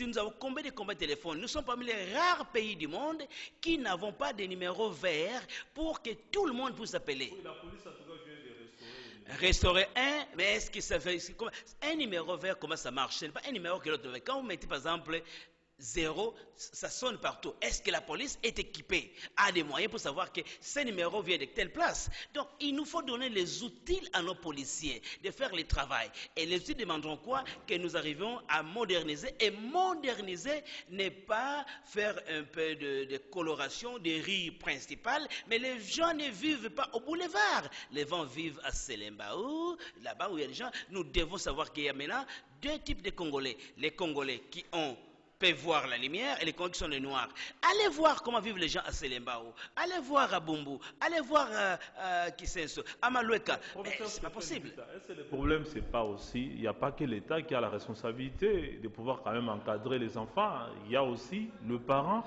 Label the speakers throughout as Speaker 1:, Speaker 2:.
Speaker 1: ici, nous avons combien de combats de téléphone? Nous sommes parmi les rares pays du monde qui n'avons pas de numéro vert pour que tout le monde puisse appeler.
Speaker 2: Oui, la police, en tout cas, vient de restaurer.
Speaker 1: Restaurer un, mais est-ce que ça fait... Un numéro vert, comment ça marche? Ce n'est pas un numéro que l'autre. Quand vous mettez, par exemple, 0, ça sonne partout. Est-ce que la police est équipée, a des moyens pour savoir que ce numéro vient de telle place? Donc, il nous faut donner les outils à nos policiers de faire le travail. Et les outils demanderont quoi? Que nous arrivions à moderniser. Et moderniser n'est pas faire un peu de coloration des rues principales, mais les gens ne vivent pas au boulevard. Les gens vivent à Selembaou, là-bas où il y a des gens. Nous devons savoir qu'il y a maintenant deux types de Congolais. Les Congolais qui peuvent voir la lumière et les Congolais qui sont les noirs. Allez voir comment vivent les gens à Selembao. Allez voir à Bumbu. Allez voir à Kisenso, à Maloueka. C'est pas possible.
Speaker 2: Est-ce que le problème, c'est pas aussi, il n'y a pas que l'État qui a la responsabilité de pouvoir quand même encadrer les enfants. Il y a aussi le parent.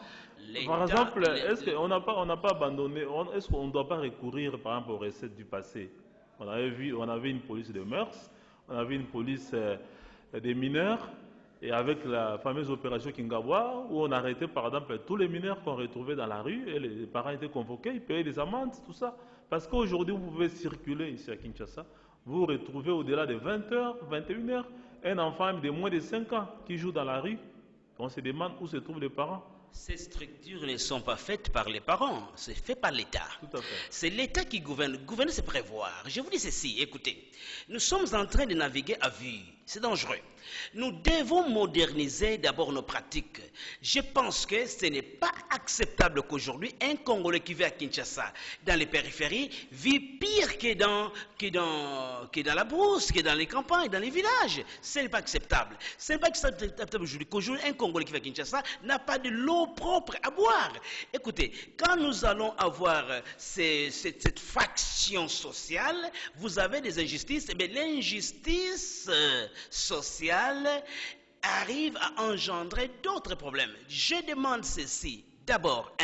Speaker 2: Par exemple, est-ce qu'on n'a pas abandonné, est-ce qu'on ne doit pas recourir par exemple aux recettes du passé? On avait une police de mœurs, on avait une police des mineurs. Et avec la fameuse opération Kingawa, où on arrêtait par exemple tous les mineurs qu'on retrouvait dans la rue, et les parents étaient convoqués, ils payaient des amendes, tout ça. Parce qu'aujourd'hui, vous pouvez circuler ici à Kinshasa, vous vous retrouvez au-delà de 20h, 21h, un enfant de moins de 5 ans qui joue dans la rue, on se demande où se trouvent les parents.
Speaker 1: Ces structures ne sont pas faites par les parents, c'est fait par l'État.
Speaker 2: Tout à fait.
Speaker 1: C'est l'État qui gouverne. Gouverner, c'est prévoir. Je vous dis ceci, écoutez. Nous sommes en train de naviguer à vue. C'est dangereux. Nous devons moderniser d'abord nos pratiques. Je pense que ce n'est pas acceptable qu'aujourd'hui, un Congolais qui vit à Kinshasa, dans les périphéries, vit pire que dans la brousse, que dans les campagnes, dans les villages. Ce n'est pas acceptable. Ce n'est pas acceptable aujourd'hui qu'aujourd'hui, un Congolais qui vit à Kinshasa n'a pas de l'eau propre à boire. Écoutez, quand nous allons avoir cette faction sociale, vous avez des injustices, mais l'injustice sociale arrive à engendrer d'autres problèmes. Je demande ceci. D'abord,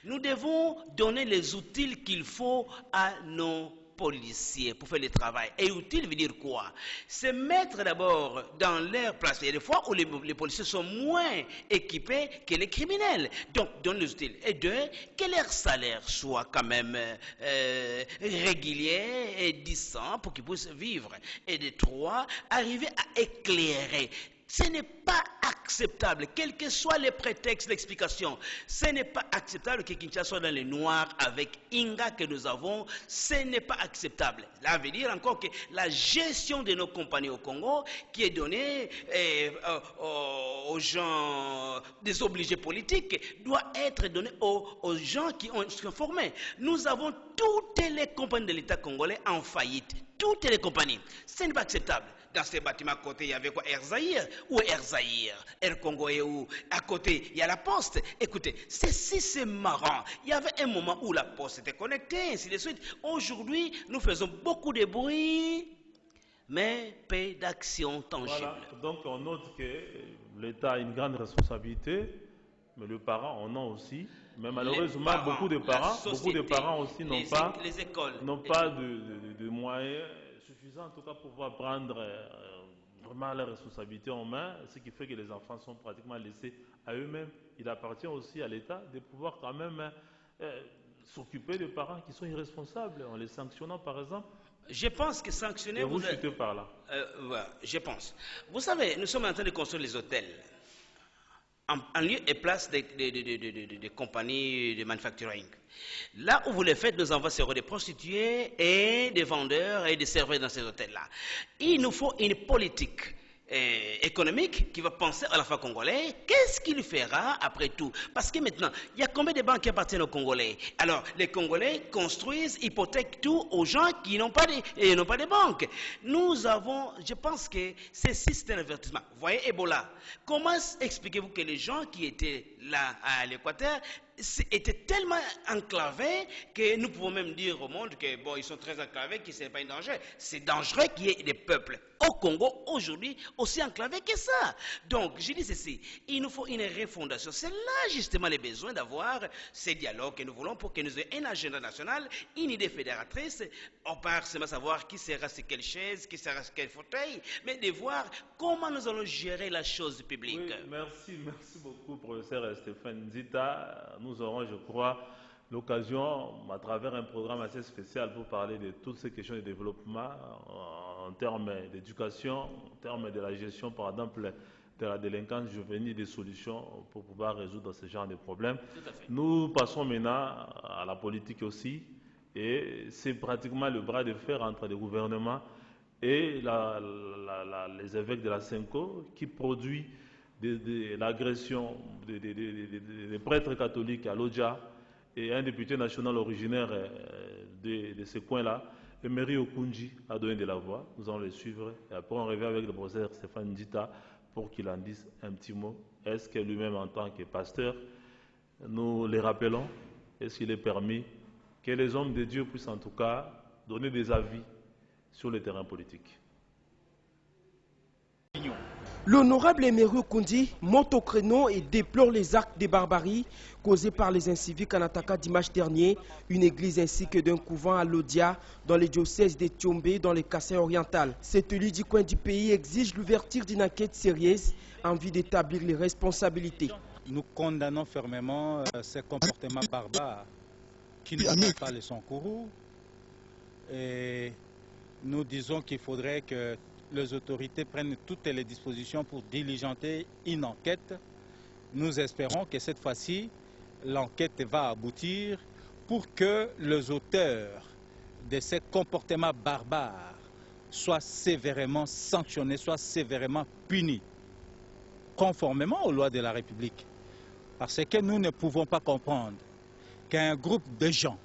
Speaker 1: nous devons donner les outils qu'il faut à nos policiers pour faire le travail. Et utile veut dire quoi? C'est mettre d'abord dans leur place. Il y a des fois où les policiers sont moins équipés que les criminels. Donc, donner les outils. Et deux, que leur salaire soit quand même régulier et décent pour qu'ils puissent vivre. Et de trois, arriver à éclairer. Ce n'est pas acceptable, quels que soient les prétextes, l'explication. Ce n'est pas acceptable que Kinshasa soit dans le noir avec Inga que nous avons. Ce n'est pas acceptable. Là, veut dire encore que la gestion de nos compagnies au Congo, qui est donnée aux gens des obligés politiques, doit être donnée aux gens qui sont formés. Nous avons toutes les compagnies de l'État congolais en faillite. Toutes les compagnies. Ce n'est pas acceptable. Dans ces bâtiments à côté, il y avait quoi? Air Zaïre? Où est Air Zaïre? Air Congo est où? À côté, il y a la poste. Écoutez, c'est marrant. Il y avait un moment où la poste était connectée, ainsi de suite. Aujourd'hui, nous faisons beaucoup de bruit, mais peu d'action tangible.
Speaker 2: Voilà. Donc, on note que l'État a une grande responsabilité, mais les parents en ont aussi. Mais malheureusement,
Speaker 1: parents,
Speaker 2: beaucoup de parents aussi n'ont pas de moyens suffisants, en tout cas, pour pouvoir prendre vraiment leurs responsabilités en main, ce qui fait que les enfants sont pratiquement laissés à eux-mêmes. Il appartient aussi à l'État de pouvoir quand même s'occuper des parents qui sont irresponsables, en les sanctionnant par exemple.
Speaker 1: Je pense que sanctionner...
Speaker 2: Et vous chutez par là.
Speaker 1: Ouais, je pense. Vous savez, nous sommes en train de construire les hôtels. En lieu et place des compagnies de manufacturing. Là où vous les faites, nos enfants seront des prostituées et des vendeurs et des serveurs dans ces hôtels-là. Il nous faut une politique économique qui va penser à la fois congolais. Qu'est-ce qu'il fera après tout? Parce que maintenant, il y a combien de banques qui appartiennent aux Congolais? Alors, les Congolais construisent, hypothèquent tout aux gens qui n'ont pas de banques. Nous avons, je pense que c'est un avertissement. Vous voyez Ebola. Comment expliquez-vous que les gens qui étaient là à l'Équateur était tellement enclavé que nous pouvons même dire au monde que bon, ils sont très enclavés, que ce n'est pas un danger. C'est dangereux qu'il y ait des peuples au Congo aujourd'hui aussi enclavés que ça. Donc, je dis ceci, il nous faut une refondation. C'est là justement les besoins d'avoir ces dialogues que nous voulons pour que nous ayons un agenda national, une idée fédératrice. On part seulement savoir qui sera sur quelle chaise, qui sera sur quel fauteuil, mais de voir comment nous allons gérer la chose publique.
Speaker 2: Oui, merci beaucoup, professeur Stéphane Nzita. Nous aurons, je crois, l'occasion, à travers un programme assez spécial, pour parler de toutes ces questions de développement en termes d'éducation, en termes de la gestion, par exemple, de la délinquance juvénile, des solutions pour pouvoir résoudre ce genre de problèmes. Nous passons maintenant à la politique aussi, et c'est pratiquement le bras de fer entre les gouvernements et les évêques de la Senko qui produit l'agression des prêtres catholiques à Lodja, et un député national originaire de ce coin-là, Emery Okunji, a donné de la voix. Nous allons le suivre et après on revient avec le professeur Stéphane Ndita pour qu'il en dise un petit mot. Est-ce que lui-même en tant que pasteur, nous les rappelons, est-ce qu'il est permis que les hommes de Dieu puissent en tout cas donner des avis sur le terrain politique?
Speaker 3: L'honorable Emery Okundi monte au créneau et déplore les actes de barbarie causés par les inciviques en attaquant dimanche dernier une église ainsi que d'un couvent à Lodia dans les diocèses de Tchombe dans les Kassai oriental. Cet élu du coin du pays exige l'ouverture d'une enquête sérieuse en vue d'établir les responsabilités.
Speaker 4: Nous condamnons fermement ces comportements barbares qui ne sont pas le Sankourou, et nous disons qu'il faudrait que les autorités prennent toutes les dispositions pour diligenter une enquête. Nous espérons que cette fois-ci, l'enquête va aboutir pour que les auteurs de ces comportements barbares soient sévèrement sanctionnés, soient sévèrement punis, conformément aux lois de la République. Parce que nous ne pouvons pas comprendre qu'un groupe de gens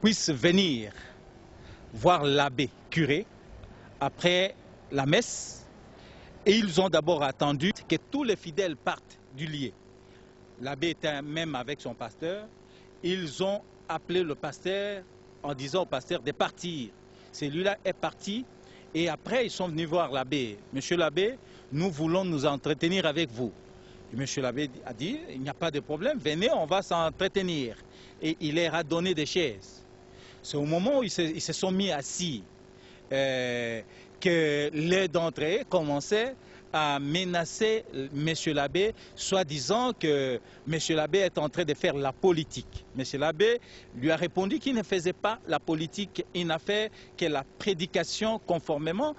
Speaker 4: puisse venir voir l'abbé curé après la messe, et ils ont d'abord attendu que tous les fidèles partent du lieu. L'abbé était même avec son pasteur. Ils ont appelé le pasteur en disant au pasteur de partir. Celui-là est parti et après ils sont venus voir l'abbé. Monsieur l'abbé, nous voulons nous entretenir avec vous. Et monsieur l'abbé a dit, il n'y a pas de problème, venez, on va s'entretenir. Et il leur a donné des chaises. C'est au moment où ils se sont mis assis que l'un d'entre eux commençait à menacer M. l'abbé, soi-disant que M. l'abbé est en train de faire la politique. M. l'abbé lui a répondu qu'il ne faisait pas la politique, il n'a fait que la prédication conformément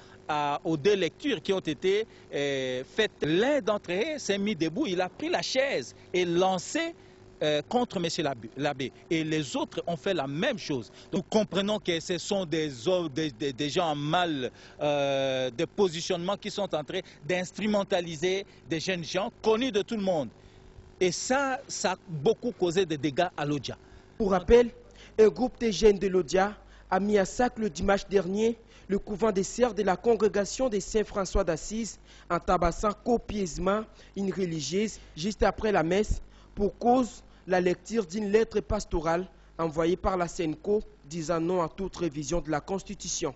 Speaker 4: aux deux lectures qui ont été faites. L'un d'entre eux s'est mis debout, il a pris la chaise et lancé contre M. l'abbé. Et les autres ont fait la même chose. Donc, nous comprenons que ce sont des gens en mal de positionnement qui sont en train d'instrumentaliser des jeunes gens connus de tout le monde. Et ça a beaucoup causé des dégâts à Lodja.
Speaker 3: Pour rappel, un groupe de jeunes de Lodja a mis à sac le dimanche dernier le couvent des sœurs de la congrégation de Saint-François d'Assise en tabassant copieusement une religieuse juste après la messe pour cause la lecture d'une lettre pastorale envoyée par la Senko disant non à toute révision de la Constitution.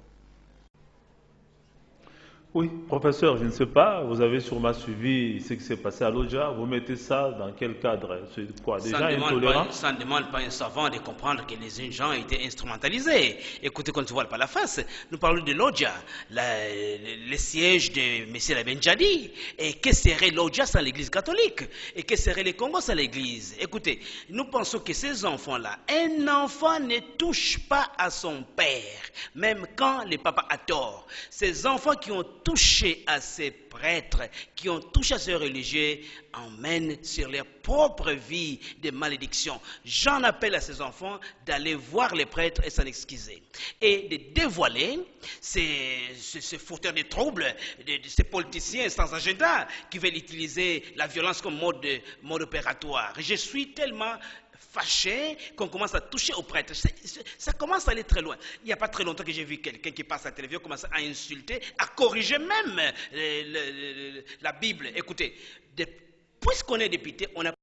Speaker 2: Oui, professeur, je ne sais pas, vous avez sûrement suivi ce qui s'est passé à Lodja. Vous mettez ça dans quel cadre? C'est quoi? Des gens intolérants?
Speaker 1: Ça ne demande pas un savant de comprendre que les gens étaient instrumentalisés. Écoutez, quand tu vois pas la face, nous parlons de Lodja, le siège de M. Labenjadi. Et que serait Lodja sans l'église catholique? Et que serait le Congo sans l'église? Écoutez, nous pensons que ces enfants-là, un enfant ne touche pas à son père, même quand le papa a tort. Ces enfants qui ont touché à ces prêtres, qui ont touché à ces religieux, emmènent sur leur propre vie des malédictions. J'en appelle à ces enfants d'aller voir les prêtres et s'en excuser. Et de dévoiler ces fauteurs de troubles, ces politiciens sans agenda qui veulent utiliser la violence comme mode opératoire. Je suis tellement fâché qu'on commence à toucher aux prêtres. Ça commence à aller très loin. Il n'y a pas très longtemps que j'ai vu quelqu'un qui passe à la télévision commencer à insulter, à corriger même la Bible. Écoutez, puisqu'on est député, on n'a